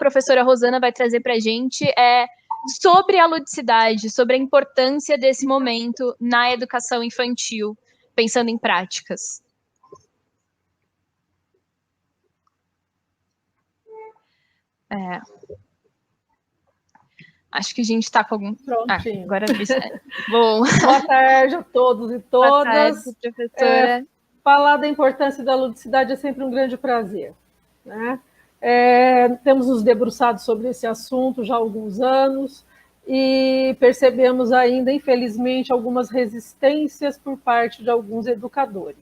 professora Rosana vai trazer para a gente é sobre a ludicidade, sobre a importância desse momento na educação infantil, pensando em práticas. Acho que a gente está com algum... Prontinho. Agora bom. Boa tarde a todos e todas. Boa tarde, professora. Falar da importância da ludicidade é sempre um grande prazer, né? Temos nos debruçado sobre esse assunto já há alguns anos e percebemos ainda, infelizmente, algumas resistências por parte de alguns educadores.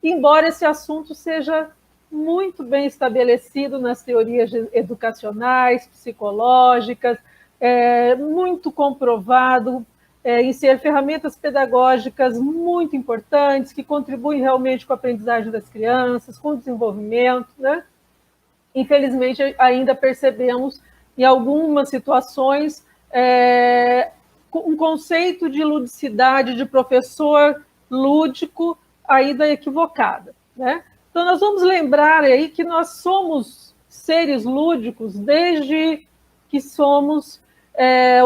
Embora esse assunto seja muito bem estabelecido nas teorias educacionais, psicológicas, muito comprovado em ser ferramentas pedagógicas muito importantes, que contribuem realmente com a aprendizagem das crianças, com o desenvolvimento, né? Infelizmente, ainda percebemos, em algumas situações, um conceito de ludicidade, de professor lúdico, ainda equivocada, né? Então, nós vamos lembrar aí que nós somos seres lúdicos desde que somos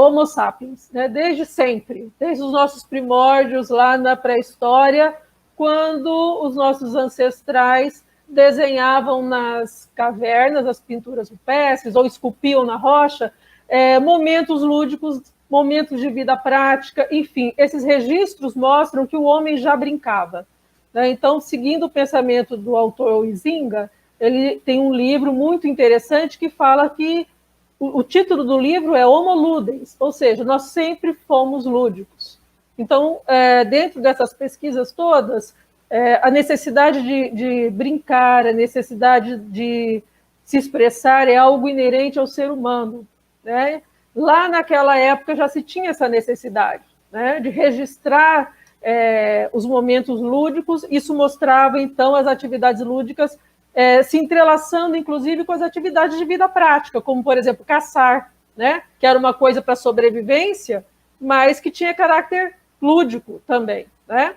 Homo sapiens, né? Desde sempre, desde os nossos primórdios lá na pré-história, quando os nossos ancestrais desenhavam nas cavernas, as pinturas rupestres, ou esculpiam na rocha, momentos lúdicos, momentos de vida prática, enfim, esses registros mostram que o homem já brincava, né? Então, seguindo o pensamento do autor Huizinga, ele tem um livro muito interessante que fala que o título do livro é Homo Ludens, ou seja, nós sempre fomos lúdicos. Então, dentro dessas pesquisas todas, a necessidade de brincar, a necessidade de se expressar é algo inerente ao ser humano, né? Lá naquela época já se tinha essa necessidade, né, de registrar os momentos lúdicos. Isso mostrava, então, as atividades lúdicas se entrelaçando, inclusive, com as atividades de vida prática, como, por exemplo, caçar, né, que era uma coisa para sobrevivência, mas que tinha caráter lúdico também, né?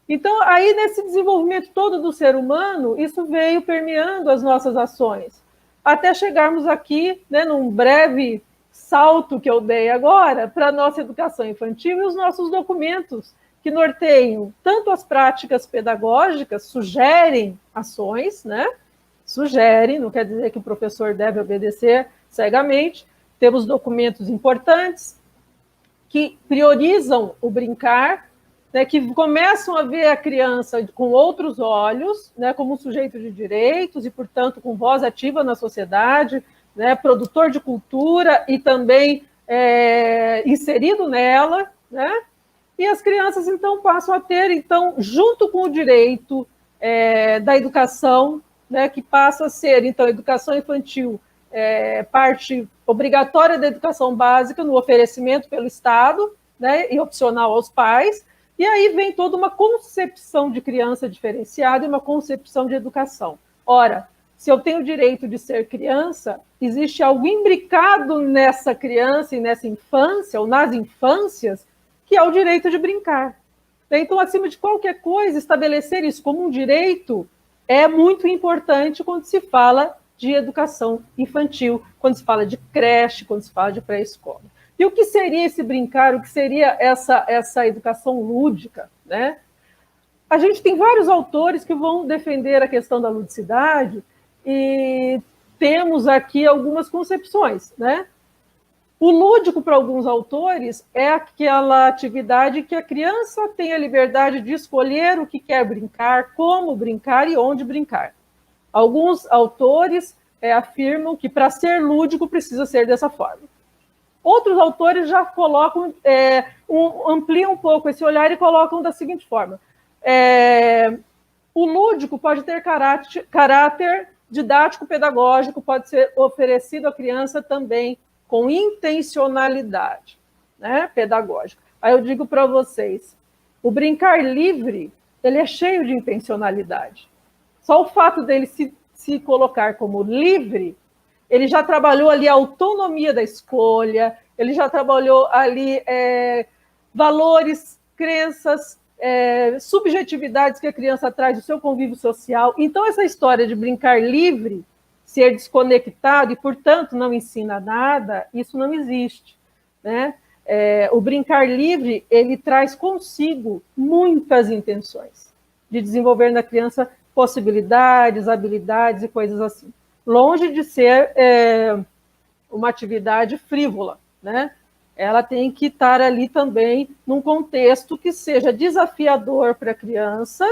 Então, aí, nesse desenvolvimento todo do ser humano, isso veio permeando as nossas ações, até chegarmos aqui, né, num breve salto que eu dei agora, para a nossa educação infantil e os nossos documentos, que norteiam tanto as práticas pedagógicas, sugerem ações, né? Sugerem, não quer dizer que o professor deve obedecer cegamente. Temos documentos importantes que priorizam o brincar, né, que começam a ver a criança com outros olhos, né, como um sujeito de direitos e, portanto, com voz ativa na sociedade, né, produtor de cultura e também inserido nela, né? E as crianças, então, passam a ter, então, junto com o direito da educação, né, que passa a ser, então, a educação infantil, parte obrigatória da educação básica no oferecimento pelo Estado, né, e opcional aos pais, e aí vem toda uma concepção de criança diferenciada e uma concepção de educação. Ora, se eu tenho o direito de ser criança, existe algo imbricado nessa criança e nessa infância, ou nas infâncias, que é o direito de brincar. Então, acima de qualquer coisa, estabelecer isso como um direito é muito importante quando se fala de educação infantil, quando se fala de creche, quando se fala de pré-escola. E o que seria esse brincar, o que seria essa educação lúdica, né? A gente tem vários autores que vão defender a questão da ludicidade e temos aqui algumas concepções, né? O lúdico, para alguns autores, é aquela atividade que a criança tem a liberdade de escolher o que quer brincar, como brincar e onde brincar. Alguns autores afirmam que para ser lúdico precisa ser dessa forma. Outros autores já colocam, ampliam um pouco esse olhar e colocam da seguinte forma. O lúdico pode ter caráter didático-pedagógico, pode ser oferecido à criança também com intencionalidade, né, pedagógica. Aí eu digo para vocês, o brincar livre, ele é cheio de intencionalidade. Só o fato dele se colocar como livre, ele já trabalhou ali a autonomia da escolha, ele já trabalhou ali valores, crenças, subjetividades que a criança traz do seu convívio social. Então, essa história de brincar livre ser desconectado e, portanto, não ensina nada, isso não existe, né? O brincar livre, ele traz consigo muitas intenções de desenvolver na criança possibilidades, habilidades e coisas assim. Longe de ser uma atividade frívola, né? Ela tem que estar ali também num contexto que seja desafiador para a criança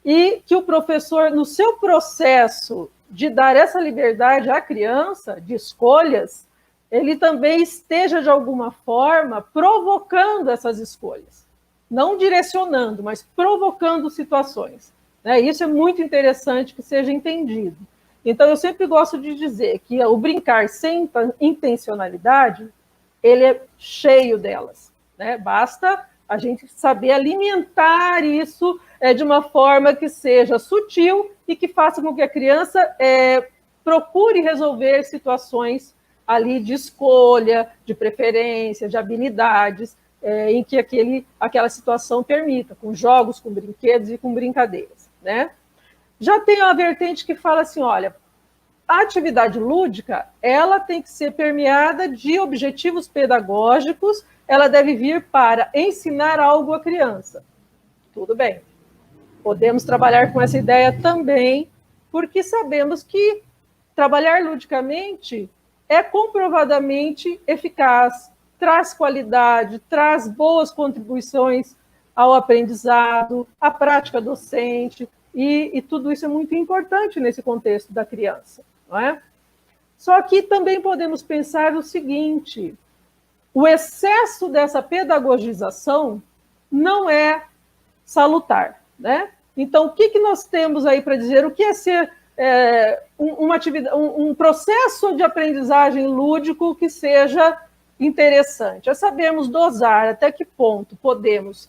e que o professor, no seu processo de dar essa liberdade à criança, de escolhas, ele também esteja, de alguma forma, provocando essas escolhas. Não direcionando, mas provocando situações. Isso é muito interessante que seja entendido. Então, eu sempre gosto de dizer que o brincar sem intencionalidade, ele é cheio delas, né? Basta a gente saber alimentar isso de uma forma que seja sutil e que faça com que a criança procure resolver situações ali de escolha, de preferência, de habilidades, em que aquela situação permita, com jogos, com brinquedos e com brincadeiras, né? Já tem uma vertente que fala assim, olha, a atividade lúdica, ela tem que ser permeada de objetivos pedagógicos, ela deve vir para ensinar algo à criança. Tudo bem. Podemos trabalhar com essa ideia também, porque sabemos que trabalhar ludicamente é comprovadamente eficaz, traz qualidade, traz boas contribuições ao aprendizado, à prática docente, e tudo isso é muito importante nesse contexto da criança, não é? Só que também podemos pensar o seguinte, o excesso dessa pedagogização não é salutar, né? Então, o que nós temos aí para dizer? O que é ser um processo de aprendizagem lúdico que seja interessante? É sabermos dosar até que ponto podemos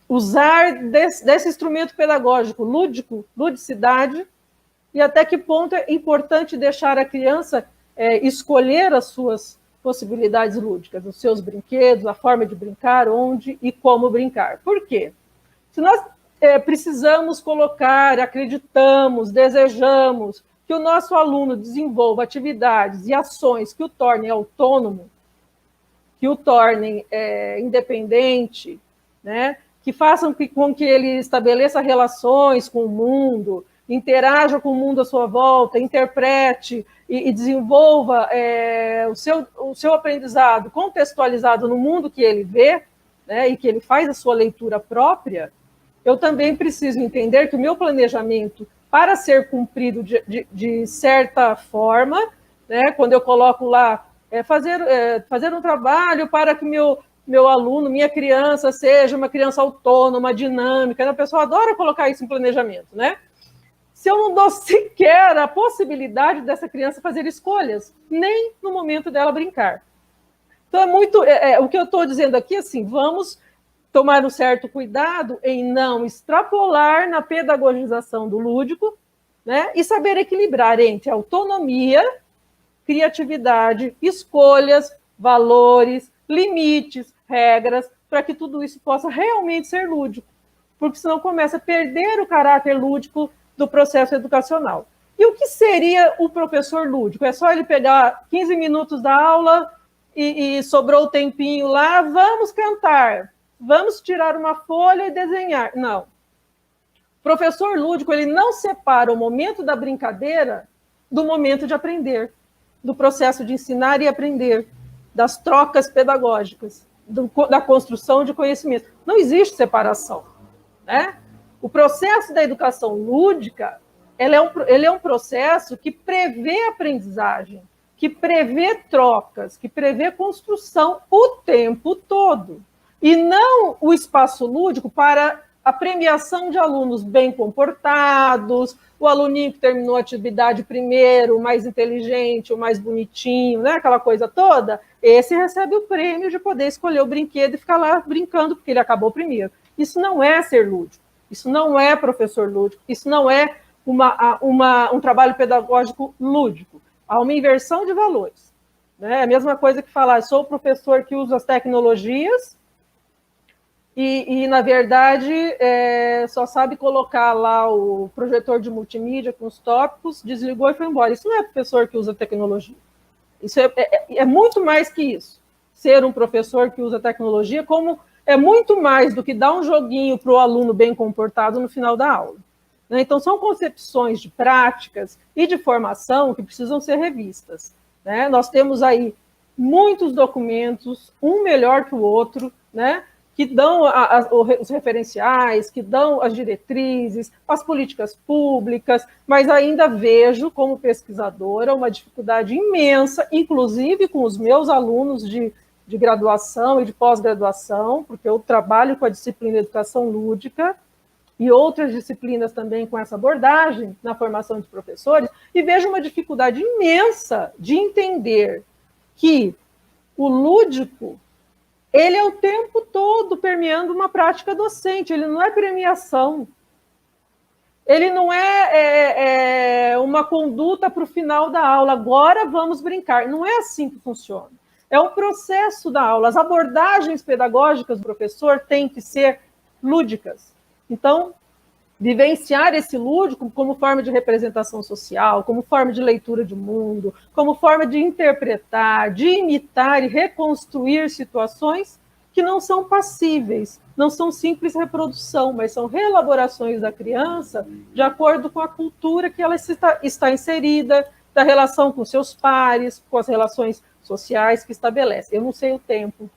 usar desse instrumento pedagógico lúdico, ludicidade, e até que ponto é importante deixar a criança escolher as suas possibilidades lúdicas, os seus brinquedos, a forma de brincar, onde e como brincar. Por quê? Se nós precisamos colocar, acreditamos, desejamos que o nosso aluno desenvolva atividades e ações que o tornem autônomo, que o tornem independente, né? Que façam com que ele estabeleça relações com o mundo, interaja com o mundo à sua volta, interprete e desenvolva o seu aprendizado contextualizado no mundo que ele vê, né, e que ele faz a sua leitura própria, eu também preciso entender que o meu planejamento, para ser cumprido de certa forma, né, quando eu coloco lá, fazer um trabalho para que meu aluno, minha criança, seja uma criança autônoma, dinâmica, né? A pessoa adora colocar isso em planejamento, né? Se eu não dou sequer a possibilidade dessa criança fazer escolhas, nem no momento dela brincar. Então, o que eu estou dizendo aqui, assim, vamos tomar um certo cuidado em não extrapolar na pedagogização do lúdico, né? E saber equilibrar entre autonomia, criatividade, escolhas, valores, limites, regras, para que tudo isso possa realmente ser lúdico, porque senão começa a perder o caráter lúdico do processo educacional. E o que seria o professor lúdico? É só ele pegar 15 minutos da aula e sobrou o tempinho lá, vamos cantar, vamos tirar uma folha e desenhar. Não. O professor lúdico, ele não separa o momento da brincadeira do momento de aprender, do processo de ensinar e aprender, das trocas pedagógicas, da construção de conhecimento. Não existe separação, né? O processo da educação lúdica, ele é um processo que prevê aprendizagem, que prevê trocas, que prevê construção o tempo todo. E não o espaço lúdico para a premiação de alunos bem comportados, o aluninho que terminou a atividade primeiro, o mais inteligente, o mais bonitinho, né? Aquela coisa toda, esse recebe o prêmio de poder escolher o brinquedo e ficar lá brincando, porque ele acabou primeiro. Isso não é ser lúdico, isso não é professor lúdico, isso não é um trabalho pedagógico lúdico. Há uma inversão de valores, né? É a mesma coisa que falar, sou o professor que usa as tecnologias, na verdade, só sabe colocar lá o projetor de multimídia com os tópicos, desligou e foi embora. Isso não é professor que usa tecnologia. Isso é muito mais que isso. Ser um professor que usa tecnologia, como é muito mais do que dar um joguinho para o aluno bem comportado no final da aula. Né? Então, são concepções de práticas e de formação que precisam ser revistas. Né? Nós temos aí muitos documentos, um melhor que o outro, né? Que dão os referenciais, que dão as diretrizes, as políticas públicas, mas ainda vejo, como pesquisadora, uma dificuldade imensa, inclusive com os meus alunos de graduação e de pós-graduação, porque eu trabalho com a disciplina de educação lúdica e outras disciplinas também com essa abordagem na formação de professores, e vejo uma dificuldade imensa de entender que o lúdico ele é o tempo todo permeando uma prática docente, ele não é premiação, ele não é uma conduta para o final da aula, agora vamos brincar, não é assim que funciona. É um processo da aula, as abordagens pedagógicas do professor têm que ser lúdicas. Então, vivenciar esse lúdico como forma de representação social, como forma de leitura de mundo, como forma de interpretar, de imitar e reconstruir situações que não são passíveis, não são simples reprodução, mas são reelaborações da criança de acordo com a cultura que ela está inserida, da relação com seus pares, com as relações sociais que estabelece. Eu não sei o tempo.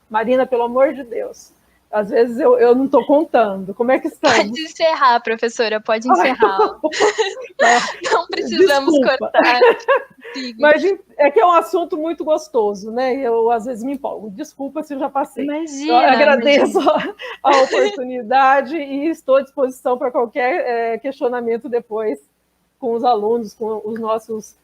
Marina, pelo amor de Deus. Às vezes eu não estou contando. Como é que estamos? Pode encerrar, professora, pode encerrar. Não precisamos cortar. Mas é que é um assunto muito gostoso, né? Eu, às vezes, me empolgo. Desculpa se eu já passei. Imagina, eu agradeço a oportunidade e estou à disposição para qualquer questionamento depois com os alunos, com os nossos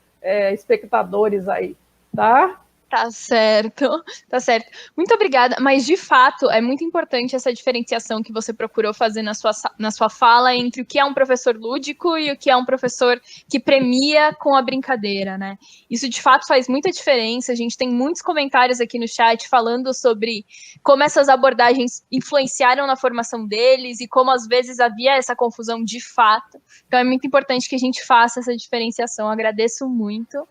espectadores aí, tá? Tá certo, tá certo. Muito obrigada, mas de fato é muito importante essa diferenciação que você procurou fazer na sua fala entre o que é um professor lúdico e o que é um professor que premia com a brincadeira, né? Isso de fato faz muita diferença. A gente tem muitos comentários aqui no chat falando sobre como essas abordagens influenciaram na formação deles e como às vezes havia essa confusão de fato. Então é muito importante que a gente faça essa diferenciação. Agradeço muito.